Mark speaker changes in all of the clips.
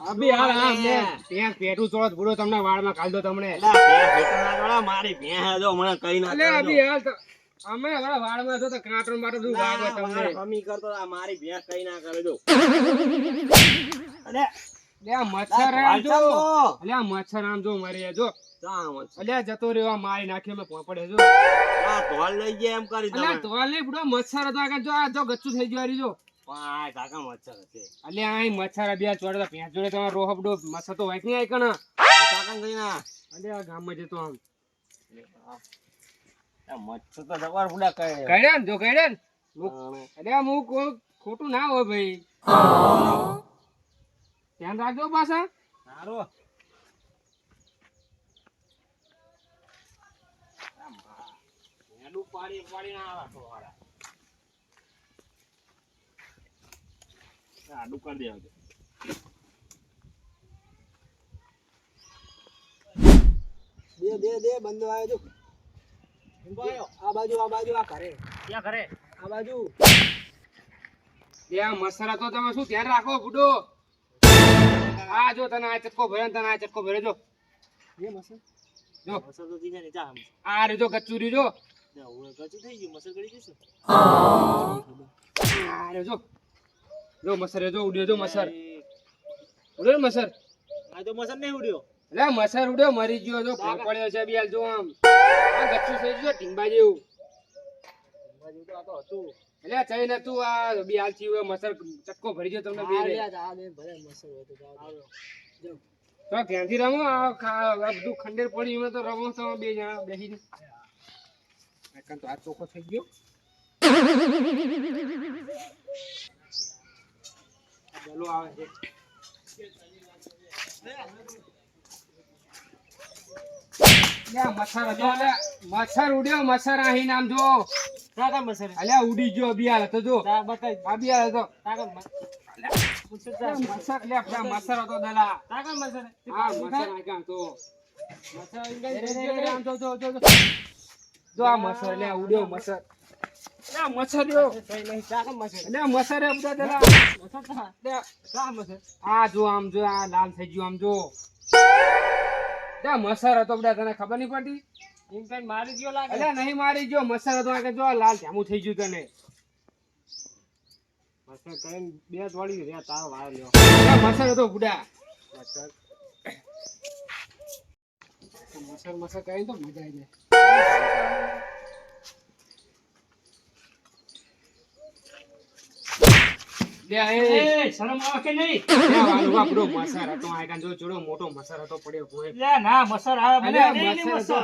Speaker 1: અબી હાલ હાલ લે ત્યાં પેટું ચોળત બુડો તમને વાળમાં કાઢ દો તમને
Speaker 2: મારી ભેં જો મને કઈ ના
Speaker 1: અલે અબી હાલ તો અમે હવે વાળમાં છો તો કાંટો માટો શું વાગો તમને
Speaker 2: હમી કરતો મારી ભેં કઈ ના કરે જો અલે
Speaker 1: લે આ મચ્છર આમ જો અલે આ મચ્છર આમ જો મરી જો અલે જતો રહ્યો મારી નાખી મે પોપડે જો
Speaker 2: આ ધોલ લઈ ગયા એમ કરી
Speaker 1: અલે ધોલ ને બુડો મચ્છર હતો આગળ જો આ જો ગચ્ચું થઈ ગયું જો
Speaker 2: આ કાકા મચ્છર છે
Speaker 1: અલે આ મચ્છર બે ચોડે ભેંસ જોડે તમારો રોહબડો મચ્છર તો વાઈક નહીં આઈ કણ
Speaker 2: કાકા કઈ ના
Speaker 1: અલે આ ગામમાં જતો આમ
Speaker 2: મચ્છર તો જબર બુડા કહે
Speaker 1: કઈડે ને જો કઈડે ને અલે હું ખોટું ના હોય ભાઈ ધ્યાન રાખજો પાછા
Speaker 2: સારો એડું પાડી પાડી ના આવે થોડા આડું કરી દેજો
Speaker 3: દે બંદો આવ્યો જો આ બાજુ આ કરે
Speaker 2: ક્યાં કરે
Speaker 3: આ બાજુ
Speaker 1: ત્યાં મસાલા તો તમે શું ધ્યાન રાખો બુડો આ જો તને આ ચટકો ભરે તને આ ચટકો ભરે જો
Speaker 3: એ મસર
Speaker 1: જો
Speaker 2: મસર તો દીને ની ચા
Speaker 1: આ રે જો ગચ્ચુરી જો
Speaker 2: ઓય કચું થઈ ગયું મસર ગળી જશે
Speaker 1: આ રે જો જો મસર જો ઉડ્યો જો મસર ઉડ્યો મસર
Speaker 2: આ તો મસર નહીં ઉડ્યો
Speaker 1: લે મસર ઉડ્યો મરી ગયો જો પડ્યો છે બી જો આમ આ ગચ્ચું થઈ ગયો ટીંબા જેવું
Speaker 3: બાજુ તો આ તો હતું
Speaker 1: એટલે ચઈ ને તું આ બી હાલ થી મસર ચટકો ભરી ગયો તમને બે રે
Speaker 3: આ બે ભલે મસર હોય તો જાવ જો
Speaker 1: તો ધ્યાનથી રમો આ બધું ખંડેર પડી એમાં તો રમો તો બે જણા બેસીને એકન તો આ ચોખ્ખો થઈ ગયો ચાલો આવે છે મચ્છર હતો લે મચ્છર ઉડ્યો મચ્છર અહીં નામ જો
Speaker 2: કાકા મસર
Speaker 1: અલ્યા ઉડી ગયો બિયાલ હતો જો
Speaker 2: તા બતાઈ
Speaker 1: આ બિયાલ હતો
Speaker 2: કાકા
Speaker 1: મચ્છર લે મચ્છર હતો દલા
Speaker 2: કાકા મસર
Speaker 1: હા મચ્છર આ કામ તો આમ જો જો આ મચ્છર લે ઉડ્યો મચ્છર લે મચ્છર જો
Speaker 2: કઈ નહીં કાકા મસર
Speaker 1: લે મચ્છર એ બધા દલા
Speaker 2: મસર લે કા મસર
Speaker 1: આ જો આમ જો આ લાલ થઈ ગયું આમ જો લે મચ્છર હતો બધા તને ખબર નહીં પડતી
Speaker 2: એમ કઈ મારી ગયો લાગે
Speaker 1: અલ્યા નહીં મારી ગયો મચ્છર હતો આ કે જો લાલ જામું થઈ ગયું તને
Speaker 2: મસર કઈ બે તોડી રહ્યા તારો વાળ લ્યો
Speaker 1: મચ્છર હતો બુડા મચ્છર કઈ તો મજા આવી જાય
Speaker 2: એ શરમ આવે કે નહીં
Speaker 1: આપણો મચ્છર હતો આ કાન જો જોડો મોટો મચ્છર હતો પડ્યો કોઈ
Speaker 2: લે ના મસર આવે મને
Speaker 1: મચ્છર હતો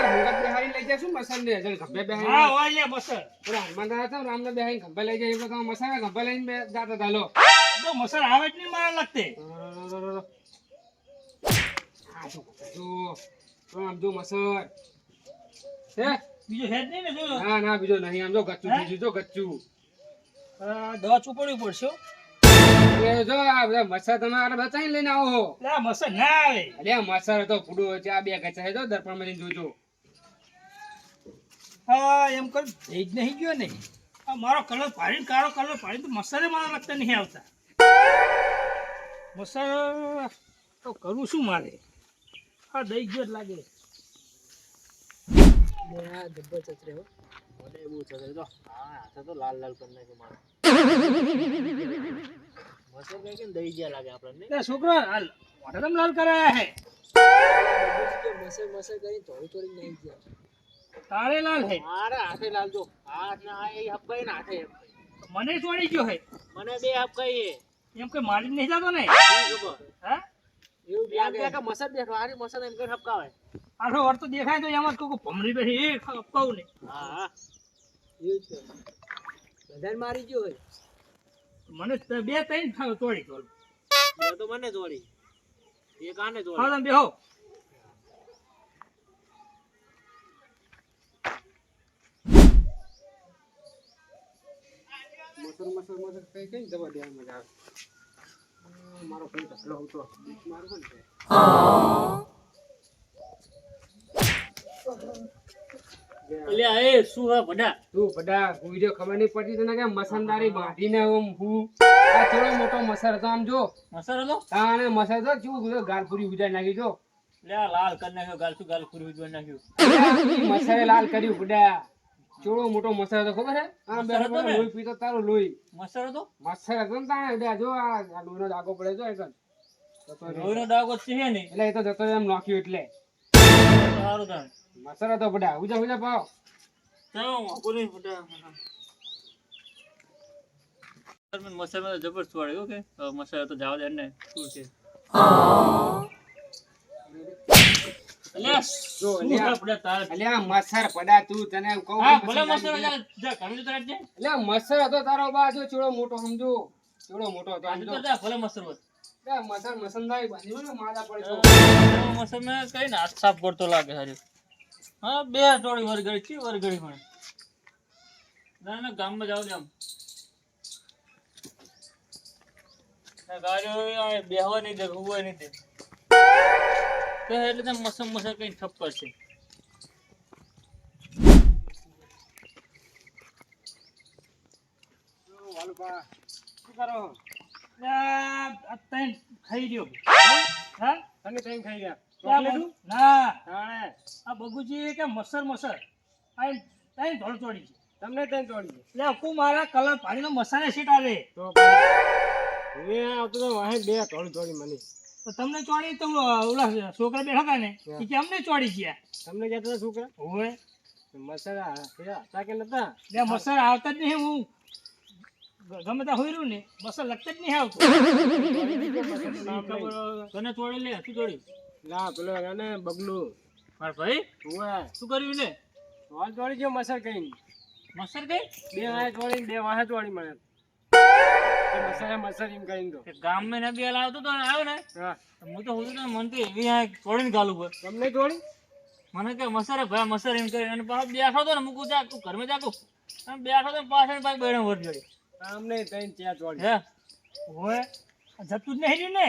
Speaker 1: મુંગત બેહારી લઈ જશું મચ્છર ને જલ ખભે બેહારી
Speaker 2: હા હોય લે મસર
Speaker 1: પૂરા હનુમાન દાદા તો રામને બેહારી ખભે લઈ જાય એટલે તો મચ્છર ખભે લઈને બે જાતા ચાલો
Speaker 2: તો મસર આવે જ નહીં મારા લગતે
Speaker 1: આ જો આમ જો મચ્છર હે
Speaker 2: બીજો હેડ નહીં ને જો
Speaker 1: ના બીજો નહીં આમ જો ગચ્ચું થઈ ગયું જો ગચ્ચું
Speaker 2: દવા ચૂપડવી પડશે
Speaker 1: એ જો આ બધા મચ્છર તમારે બચાઈને લઈને આવો
Speaker 2: લે મસર ના આવે
Speaker 1: અરે મચ્છર તો ફૂડો છે આ બે ગચ્ચા છે તો દર્પણમાં જઈને જોજો
Speaker 2: હા એમ કર એ જ નહીં ગયો ને આ મારો કલર પાડીને કાળો કલર પાડીને તો મસરે મારા લગતા નહીં આવતા મસર તો કરવું શું મારે હા દઈ ગયો જ લાગે
Speaker 3: આ જબ્બર ચતરે હો
Speaker 2: મને એવું છે તો હા હાથે તો લાલ લાલ કરી નાખ્યો મારો મસર કઈ કે દઈ ગયા લાગે આપણને એ છોકરો હાલ મોઢા તમ લાલ કરાયા હે
Speaker 3: મસર કરી થોડી નહીં ગયા
Speaker 2: તારે લાલ હે
Speaker 3: અરે હાથે લાલ જો હાથ ના આ એ હપકાઈ ના હાથે
Speaker 2: મને છોડી ગયો હે
Speaker 3: મને બે હપકાઈ
Speaker 2: એમ કે મારી નહીં જતો ને
Speaker 3: ખબર
Speaker 2: હા
Speaker 3: એવું લાગે કે મસર બેઠો આરી મસર એમ કરી હપકાવે
Speaker 2: આઠો વાર તો દેખાય તો એમ જ કોઈ ભમરી બેઠી એ અપકાવું ને
Speaker 3: હા એવું છે બધાને મારી ગયો હોય
Speaker 2: મને બે ત્રણ તોડી તોલ
Speaker 3: બે તો મને જોડી એક આને જોડી
Speaker 2: હા તમે બેહો
Speaker 1: મસર કઈ દવા દેવા મજા આવે મારો કોઈ ઢસલો હતો મારો કોણ છે
Speaker 2: અલ્યા એ શું હે બડા
Speaker 1: તું બધા વિડિયો ખબર નહીં પડતી તને કે મસંદારી બાંધીને આમ હું આ થોડો મોટો મસર હતો આમ જો
Speaker 2: મસર હતો
Speaker 1: તાણે મસર તો ચૂ ગાલપુરી ઉજાઈ નાખી જો
Speaker 2: લે આ લાલ કરી નાખ્યો ગાલ પૂરી જોઈ નાખ્યું
Speaker 1: મસરે લાલ કર્યું બુડા ચોળો મોટો મસર હતો ખબર હે આમ
Speaker 2: મસર હતો ને?
Speaker 1: લોહી પીતો તારો લોહી
Speaker 2: મસર હતો
Speaker 1: મસર હતો ને તાણે બુડા જો આ લોહીનો દાગો પડે જો એકન
Speaker 2: લોહીનો ડાઘો છે હે ને
Speaker 1: એટલે એ તો જતો એમ નાખ્યું એટલે
Speaker 2: સારું તાણ
Speaker 1: મસર હતો બુડા ઉજા પાવ
Speaker 2: ચાલો પૂરી બડા મસર માં જબરદસ્ત વાળ્યો કે મસર તો જવા દે ને શું છે અલ્યા
Speaker 1: જો
Speaker 2: શું હે બડા તાર
Speaker 1: અલ્યા મસર પડા તું તને કહું
Speaker 2: હા ભલે મસર જા કાઢી તો રાખજે
Speaker 1: એટલે મસર હતો તારો બા જો ચોળો મોટો સમજો ચોળો મોટો હતો
Speaker 2: કાઢી
Speaker 1: સમજો
Speaker 2: તો જા ભલે મસર હોત
Speaker 1: મસર મસંદાઈ બાંધી ને માદા પડે તો
Speaker 2: મસર ને કઈ ને હાથ સાફ કરતો લાગે હારી હા બે ટોળી વરગડી છે વરગડી પણ ના ગામમાં જાવ દે આમ ગાડીઓ બેહવા નહીં દે હુવા નહીં દે તો એટલે તો મસર કઈ ઠપ્પર છે
Speaker 1: વાલુપા શું કરો
Speaker 2: ખાઈ રહ્યો હા
Speaker 1: તને તઈ ખાઈ ગયા
Speaker 2: ચોકલેટું? ના
Speaker 1: તાણે
Speaker 2: આ બગુજી કે મસર આ તઈ ધોળ ચોડી છે
Speaker 1: તમને તઈ તોડી
Speaker 2: એટલે આખું મારા કલર પાણીનો મસાલા સીટ આવે
Speaker 1: તો હવે આવતો તો વાહે બે તોડી મને
Speaker 2: તો તમને ચોડી તો ઓલા છોકરા બેઠા હતા ને એ કે અમને ચોડી ગયા
Speaker 1: તમને કહેતો હતો છોકરા
Speaker 2: હોય
Speaker 1: મસાલા હતા કે નતા
Speaker 2: એટલે મસર આવતા જ નહીં હું ગમે ત્યાં હોય રહ્યું ને મસર લગતા જ નહીં આવતો તને ચોડી લે શું ચોડી
Speaker 1: ના પેલો એને બગલું
Speaker 2: માર ભાઈ
Speaker 1: હુએ
Speaker 2: શું કર્યું લે
Speaker 1: વાલ તોડી ગયો મસર કઈ
Speaker 2: મસર કઈ
Speaker 1: બે વાહે તોડી બે વાહે તોડી મને મસર એમ કરીને તો
Speaker 2: ગામ માં ને બે લાવતો તો આવ્યો ને
Speaker 1: હા
Speaker 2: હું તો હું તો મન તો એવી આ તોડીને ગાલું પર
Speaker 1: તમને તોડી
Speaker 2: મને કે મસર ભાઈ મસર એમ કરી અને પાછો બેઠો તો ને મૂકું જા તું ઘરમાં જાકું અને બેઠો તો પાછળ પાછ બેડે વર જડી
Speaker 1: આમ નહીં તઈ ત્યાં તોડી
Speaker 2: હે હોય જતું જ નહીં ને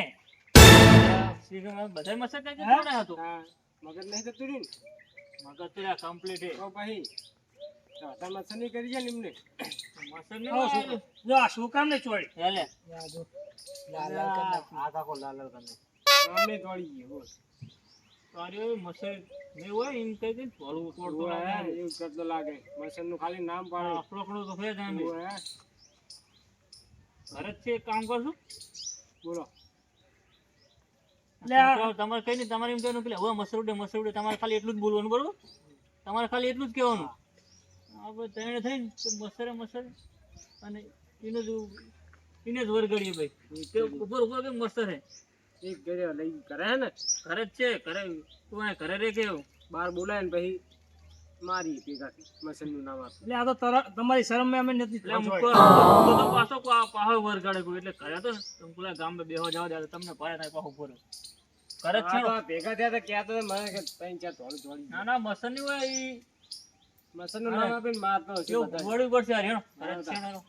Speaker 2: બધા મસર કઈ તોડે હતું
Speaker 1: હા મગજ નહીં થતું રહ્યું
Speaker 2: મગજ તો કમ્પ્લીટ હે
Speaker 1: તો પછી તમે મસર નહીં કરી જાય ને એમને
Speaker 2: મસર ને જો આ શું કામ ને ચોડી હેલે
Speaker 1: આ કાકો લાલ લાલ કરીને અમને તોડી ગયો બોલ
Speaker 2: તારે મસર ને હોય એમ કઈ દે થોડું તોડતો લાગે
Speaker 1: એવું કરતો લાગે મસર નું ખાલી નામ પાડે
Speaker 2: આપણો તો ફેર જામે
Speaker 1: ઓય,
Speaker 2: ઘરે જ છે એક કામ કરશું
Speaker 1: બોલો
Speaker 2: એટલે તમારે કઈ નહીં તમારે એમ કહેવાનું કે હવે મસરૂડે તમારે ખાલી એટલું જ બોલવાનું બરોબર તમારે ખાલી એટલું જ કહેવાનું આપણે ત્રણે થઈને મસર અને એને જ વરગડીએ ભાઈ તે ઉપર કે મસર હે
Speaker 1: એક ઘરે લઈ કરે હે ને
Speaker 2: ઘરે જ છે ઘરે તું આ ઘરે રે કે
Speaker 1: બાર બોલાય ને પછી મારી ભેગાથી મસર નું નામ આપે
Speaker 2: એટલે આ તો તમારી શરમ અમે નથી એટલે તો પાછો પાહો વરગાડે કોઈ એટલે ઘરે તો ને તમે પેલા ગામમાં બેહો જાવ દે તમને ભરે થાય પાહો પૂરો ઘરે જ છે ને.
Speaker 1: ભેગા થયા તો ક્યાં તો મને કે ત્રણ ચાર તોડી
Speaker 2: ના મસર ની હોય ઈ
Speaker 1: મસર નું નામ આપીને મારતો હશે
Speaker 2: એવું
Speaker 1: બધા.
Speaker 2: વળવું પડશે યાર હેણો ઘરે જ છે ને એનો.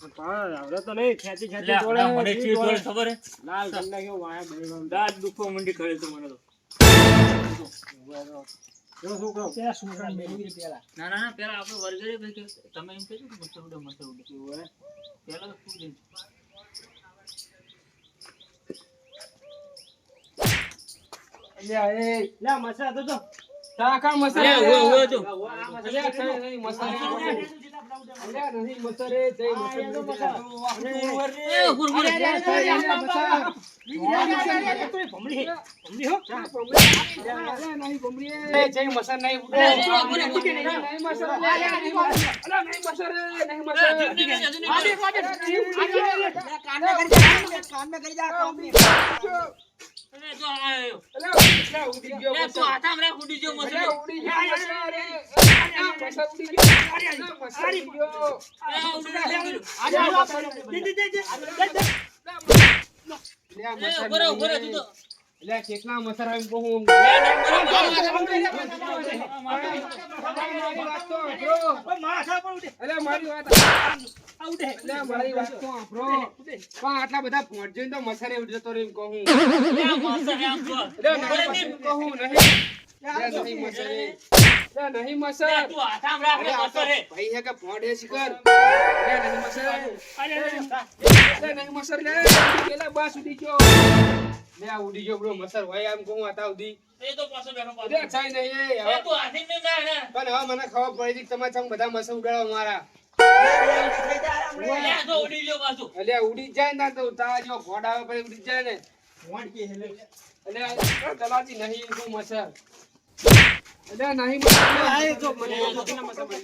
Speaker 1: પણ હવે તો નહીં ખેંચી
Speaker 2: એટલે
Speaker 1: ખેંચી તોડે,
Speaker 2: મને
Speaker 1: ચી
Speaker 2: ચીજ
Speaker 1: તોડે.
Speaker 2: જોડે ખબર હે
Speaker 1: લાલ કરી નાખ્યો વાયા બળવા.
Speaker 2: દાંત દુખવા મંડી કરે છે મને તો
Speaker 1: જો છોકરો
Speaker 2: ના પેલા આપણે વરગડે ભાઈ કે તમે એમ કહેજો કે મસર ઉડે પેલા તો શું દે
Speaker 1: અલ્યા એ લા મસા તો જો તાકા મસા
Speaker 2: અલ્યા, ઉભો જો.
Speaker 1: અલ્યા કઈ નહીં મસા અલ્યા નહીં મસા રે જઈ મસા
Speaker 2: એ ઉપર ઉપર અરે જો આયો એ તો હાથામ રે ઉડી જો મસર ઉપર તું તો
Speaker 1: કેટલા મસર એમ કહું
Speaker 2: મારા
Speaker 1: અરે મારી વાત
Speaker 3: આ ઉડે
Speaker 1: એટલે મારી વાત તો સાંભળો. પણ આટલા બધા ભોંટ જોઈને તો મસરે ઉઠ જતો રહ્યો એમ કહું.
Speaker 2: આ મસર આમ જો.
Speaker 1: એટલે નહીં મસર કહું, નહીં. એટલે નહીં મસરે. એટલે નહીં મસર.
Speaker 2: લે, તું હાથ આમ રાખ,
Speaker 1: અરે આ તો
Speaker 2: મસર હે.
Speaker 1: ભાઈ હે કે ભોંટ હે શિખર. એટલે નહીં મસર. એટલે નહીં મસર લે. પેલા બસ ઉડી ગયો. લે આ ઉડી ગયો બરો મસર હોય એમ કહું આતા ઉડી.
Speaker 2: એ તો પાછો બેઠો પાછો.
Speaker 1: એટલે છાઈ નહીં એ.
Speaker 2: એ
Speaker 1: હવે
Speaker 2: તું હાથે નહીં જાય ને.
Speaker 1: પણ હવે મને ખબર પડી કે તમે ચમ બધા મસર ઉડાડો મારા.
Speaker 2: લે, તો ઉડી ગયો પાછું.
Speaker 1: એટલે ઉડી જાય ને તો તારા જેવો ભોંટ આવે પછી ઉડી જાય ને.
Speaker 3: મોણ કે હેલે
Speaker 1: એટલે આ દલાજી નહીં શું મસર. એટલે નહીં મસર.
Speaker 3: આ જો મને
Speaker 2: લે,
Speaker 3: તો મસા મળી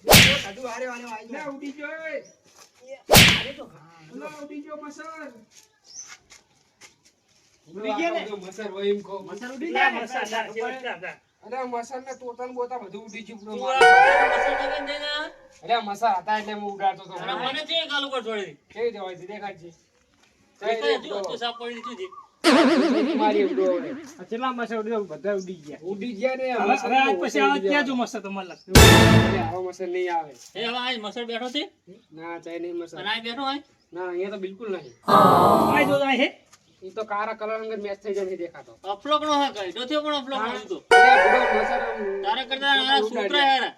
Speaker 3: ગયો કાઢું હારે વાલે આવી
Speaker 1: લે
Speaker 3: ગયો
Speaker 1: ઉડી ગયો એ.
Speaker 3: હારે તો
Speaker 1: લે ઉડી ગયો મસર.
Speaker 3: ઉડી ગયા ને?
Speaker 1: મસર હોય એમ કહું.
Speaker 3: મસા ઉડી ગયા ને?
Speaker 1: અરે મસર ને તોતન બોતા બધું ઉડી ગયું
Speaker 2: તું
Speaker 1: પૂરું.
Speaker 2: આ મસર લગાવીને જઈને આ.
Speaker 1: અરે મસર હતા એટલે હું ઉડાડતો હતો.
Speaker 2: અને મને જે ગાલ ઉપર છોડી
Speaker 1: કેવી દેવાય છે દેખાડજે.
Speaker 2: દીધી. જો, તું સાપ પડી દીધું છે.
Speaker 1: મારી ઉડો હવે.
Speaker 3: ચેલા મસા ઉડી બધા ઉડી ગયા
Speaker 1: ઉડી ગયા ને
Speaker 3: હવે
Speaker 1: મસર
Speaker 3: આજ
Speaker 1: તો
Speaker 3: પછી
Speaker 1: ઓછો
Speaker 3: આવે
Speaker 1: ઉડી
Speaker 3: ત્યાં
Speaker 1: જાય.
Speaker 3: જો મસ્ત તમારે લાગતું
Speaker 1: એટલે આવો મસર નહીં આવે.
Speaker 2: એ હવે આ મસર બેઠો છે
Speaker 1: ના ચાઈ નહીં મસર.
Speaker 2: અને આ બેઠો હોય
Speaker 1: ના અહીંયા તો બિલકુલ નહીં.
Speaker 3: આ જો આ હે
Speaker 1: એ તો કારા કલર અંગર મેચ થઈ જાય નહીં દેખાતો.
Speaker 2: અફલોક નો હા કઈ નથી પણ અફલોક નો લીધો
Speaker 1: એટલે બુડો મસર આમ
Speaker 2: તારે કરતા આ સૂત્રા હેરા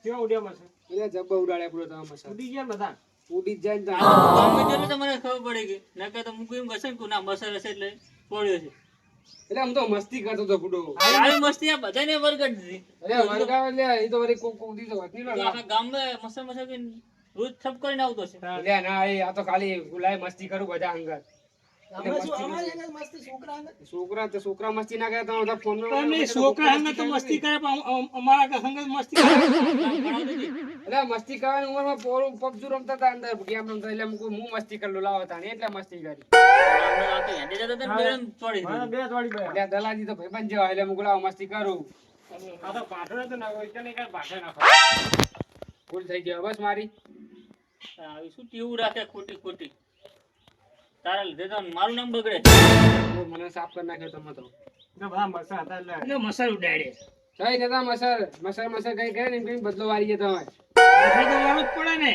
Speaker 3: કેવા ઉડ્યા મસા
Speaker 1: એટલે જબ્બા ઉડાડ્યા પૂરો તમે મસર.
Speaker 3: ઉડી ગયા બધા
Speaker 1: ઉડી જ જાય ને તો
Speaker 2: ગામે જઈને તો મને ખબર પડી ગઈ નકર તો મૂકું એમ કશે ને કે ના મસર હશે એટલે પડ્યો છે
Speaker 1: એટલે આમ તો મસ્તી કરતો હતો બુડો.
Speaker 2: આવી મસ્તી આ બધાને વરગડ દીધી
Speaker 1: અરે વરગાવ એટલે એ તો વળી કોક કોક દી તો વતની નો
Speaker 2: તો
Speaker 1: લાગે.
Speaker 2: આખા ગામમાં મસર મસર કે રોજ થપ કરીને આવતો છે
Speaker 1: એટલે ના એ આ તો ખાલી ગુલાય મસ્તી કરું બધા અંગત. છોકરા તો છોકરા મસ્તી ના કરે તો ફોન
Speaker 3: તમે છોકરા હંગે તો મસ્તી કરે પણ અમારા હંગે મસ્તી કરે
Speaker 1: એટલે મસ્તી કરવાની ઉંમરમાં પોરું પબજી રમતા હતા અંદર ગેમ રમતા એટલે હું મસ્તી કરલો લાવો તાણે એટલે મસ્તી કરી.
Speaker 2: આ તો હેડે જતા હતા ને બેડમ છોડી દીધી.
Speaker 3: બે થોડી બે
Speaker 1: એટલે દલાજી તો ભાઈબંધ જેવા એટલે હું લાવો મસ્તી કરું.
Speaker 3: આ તો પાઠો તો ના હોય કે નહીં પાઠો નાખો
Speaker 1: ભૂલ થઈ ગયો બસ મારી.
Speaker 2: આવી શું ટીવું રાખે ખોટી ખોટી તારા લીધે તો મારું નામ બગડે
Speaker 1: મને સાફ કરી નાખ્યો તમે તો.
Speaker 3: બધા મસા હતા એટલે મસા ઉડાડે
Speaker 1: કઈ નતા મસર મસર મસર કઈ કહે ને એમ કઈ બદલો વારી ગયા તમે.
Speaker 3: તો વાળું જ પડે ને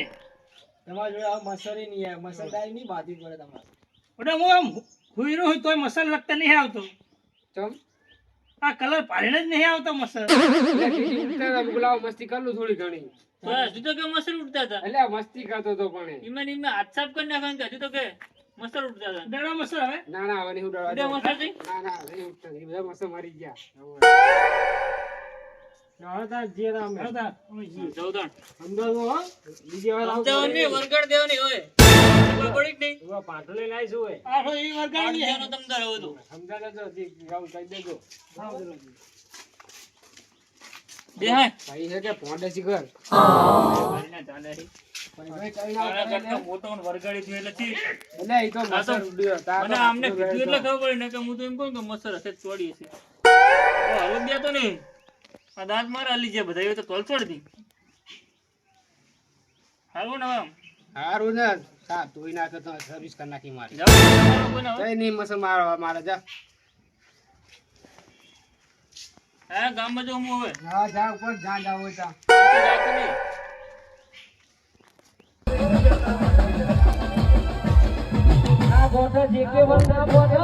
Speaker 3: તમારા જોડે આ મસરી નહીં આવે મસરદારી નહીં બાંધવી પડે તમારે ઓડા હું આમ હુઈરો હોય તોય મસર લગતા નહીં આવતો
Speaker 1: ચમ
Speaker 3: આ કલર પાડીને જ નહીં આવતો મસર
Speaker 1: એટલે ટીટી ઉડતા હતા, હું લાવો મસ્તી કરલું થોડી ઘણી.
Speaker 2: તો હજુ તો કે મસર ઉડતા હતા
Speaker 1: એટલે મસ્તી કરતો હતો પણ એ.
Speaker 2: એમાં હાથ સાફ કરી નાખવાનું કે હજુ તો કે મસર ઉડતા હતા
Speaker 3: ડેડા મસર હવે
Speaker 1: ના ના હવે નહીં ઉડાડવા
Speaker 2: ઉડ્યા
Speaker 1: દો.
Speaker 2: મસર થી
Speaker 1: ના ના નહીં ઉડતા એ બધા મસ્ત મરી ગયા.
Speaker 2: જવદાણ
Speaker 3: સમજાવો હો બીજી વાર આવું
Speaker 2: સમજાવવાની વરગાડ દેવાની હોય ખબર પડી કે નહીં
Speaker 3: કરે. પાટો લઈને આવીશું હોય આઠો એ વરગાડી
Speaker 2: પાડજાનો તમતાર હવે તો
Speaker 1: સમજા દેજો હજી આવું કહી દેજો.
Speaker 2: બે હાય
Speaker 1: ભાઈ છે કે પોંડે શિખર
Speaker 2: મારીને ચાલે છે.
Speaker 1: પણ ભાઈ કઈ
Speaker 2: તારા
Speaker 1: ના
Speaker 2: કરતા મોટો ને વરગાડી થયો એટલે ઠીક.
Speaker 1: એટલે એ તો
Speaker 2: આ તો
Speaker 1: મસર ઉડ્યો તાર
Speaker 2: મને
Speaker 1: તો
Speaker 2: આમને
Speaker 1: હાથનો
Speaker 2: કીધું એટલે
Speaker 1: ગયો
Speaker 2: ખબર પડી ને કે હું તો એમ કહું કે મસર હશે જ છોડી હશે તો હવે બે તો નહીં આ દાંત મારા હાલી જાય બધા એ તો તોલ છોડી દી હારું ને હવે આમ
Speaker 1: હારું ને સા ધોઈ નાખે તો સર્વિસ કરી નાખી મારી.
Speaker 2: જાઓ તમારા કોઈને હવે
Speaker 1: કઈ નહીં મસર મારો મારા જા.
Speaker 2: હા ગામમાં જો હું હવે
Speaker 1: જા જા ઉપર જા જાવ હોય તા.
Speaker 2: તો જાતો નહીં
Speaker 3: આ બોટો જે કે વંદા બોટો